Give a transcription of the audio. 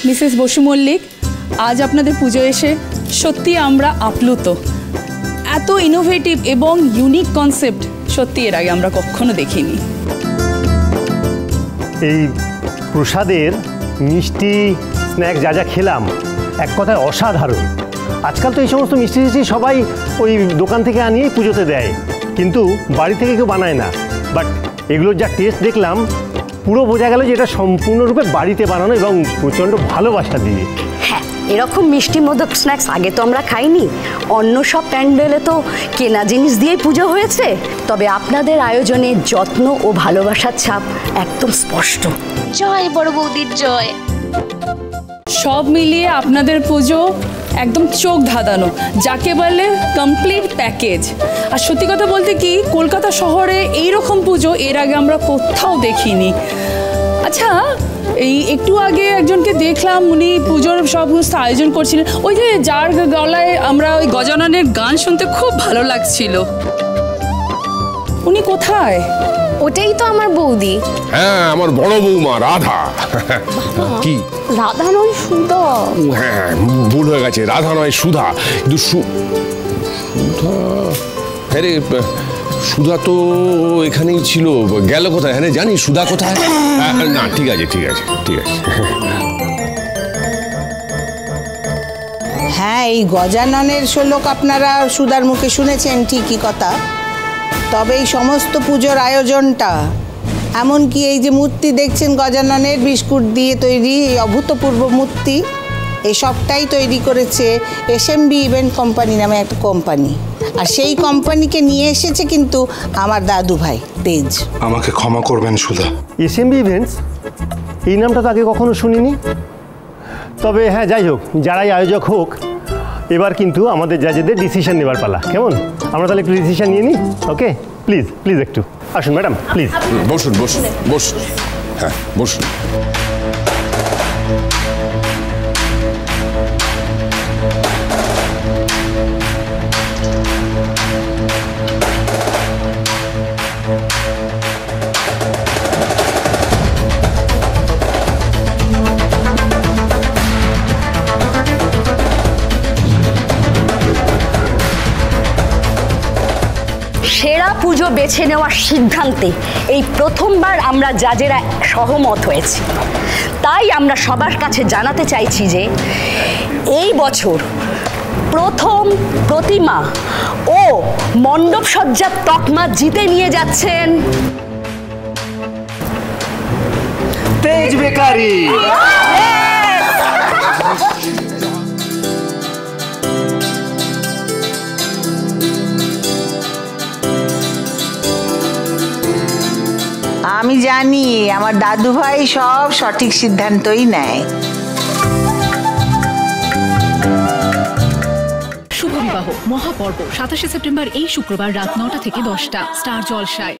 Mrs Basu Mallick, আজ আপনাদের পুজো এসে সত্যি আমরা আপ্লুত। এত ইনোভেটিভ এবং ইউনিক কনসেপ্ট সত্যি এর আগে আমরা কখনো দেখিনি। এই প্রসাদের মিষ্টি স্ন্যাক্স যা যা খেলাম এক কথায় অসাধারণ। আজকাল তো এই সমস্ত মিষ্টি টিষ্টি সবাই ওই দোকান থেকে আনিয়েই পুজোতে দেয়, কিন্তু বাড়ি থেকে কেউ বানায় না। বাট এগুলোর যা টেস্ট দেখলাম, পুরো বোঝা গেল যে এটা সম্পূর্ণরূপে বাড়িতে বানানো এবং প্রচণ্ড ভালোবাসা দিয়ে। হ্যাঁ, এরকম মিষ্টি মোদক স্ন্যাক্স আগে তো আমরা খাইনি। অন্য সব প্যান্ডেলে তো কেনা জিনিস দিয়েই পুজো হয়েছে, তবে আপনাদের আয়োজনে যত্ন ও ভালোবাসার ছাপ একদম স্পষ্ট। জয় বড় বৌদির জয়। সব মিলিয়ে আপনাদের পুজো একদম চোখ ধাঁধানো, যাকে বলে কমপ্লিট প্যাকেজ। আর সত্যি কথা বলতে কি, কলকাতা শহরে এইরকম পুজো এর আগে আমরা কোথাও দেখিনি। আচ্ছা, এই একটু আগে একজনকে দেখলাম, উনি পুজোর সমস্ত আয়োজন করছিলেন, ওই যে যার গলায় আমরা ওই গজাননের গান শুনতে খুব ভালো লাগছিল, উনি কোথায়? ওটাই তো আমার বৌদি। হ্যাঁ, আমার বড় বৌমা রাধা। কি রাধা নয় সুধা? হ্যাঁ, ভুল হয়ে গেছে, রাধা নয় সুধা। কিন্তু সুধা, হ্যাঁ রে, সুধা তো এখানেই ছিল, গেল কোথায়? হ্যাঁ রে, জানি সুধা কোথায়? না, ঠিক আছে ঠিক আছে ঠিক আছে। হ্যাঁ, এই গজাননের শ্লোক আপনারা সুধার মুখে শুনেছেন, ঠিকই কথা। তবে এই সমস্ত পুজোর আয়োজনটা, এমনকি এই যে মূর্তি দেখছেন গজাননের বিস্কুট দিয়ে তৈরি, এই অভূতপূর্ব মূর্তি, এসবটাই তৈরি করেছে এসএমবি ইভেন্ট কোম্পানি নামে একটা কোম্পানি। আর সেই কোম্পানিকে নিয়ে এসেছে কিন্তু আমার দাদু ভাই তেজ। আমাকে ক্ষমা করবেন সুধা। এসএমবি ইভেন্টস, এই নামটা তো আগে কখনো শুনিনি। তবে হ্যাঁ, যাই হোক, যারাই আয়োজক হোক, এবার কিন্তু আমাদের জাজেদের ডিসিশন নেবার পালা। কেমন? আমরা তাহলে একটু ডিসিশন নিয়ে নিই। ওকে, প্লিজ প্লিজ একটু আসুন ম্যাডাম, প্লিজ বসুন বসুন বসুন। হ্যাঁ, বসুন। সেরা পুজো বেছে নেওয়ার সিদ্ধান্তে এই প্রথমবার আমরা জাজেরা সহমত হয়েছি। তাই আমরা সবার কাছে জানাতে চাইছি যে এই বছর প্রথম প্রতিমা ও মণ্ডপ সজ্জার তকমা জিতে নিয়ে যাচ্ছেন তেজ বেকারি। আমি জানি আমার দাদু ভাই সব সঠিক সিদ্ধান্তই নেয়। শুভ বিবাহ মহাপর্ব 27শে সেপ্টেম্বর, এই শুক্রবার রাত 9টা থেকে 10টা, স্টার জলসায়।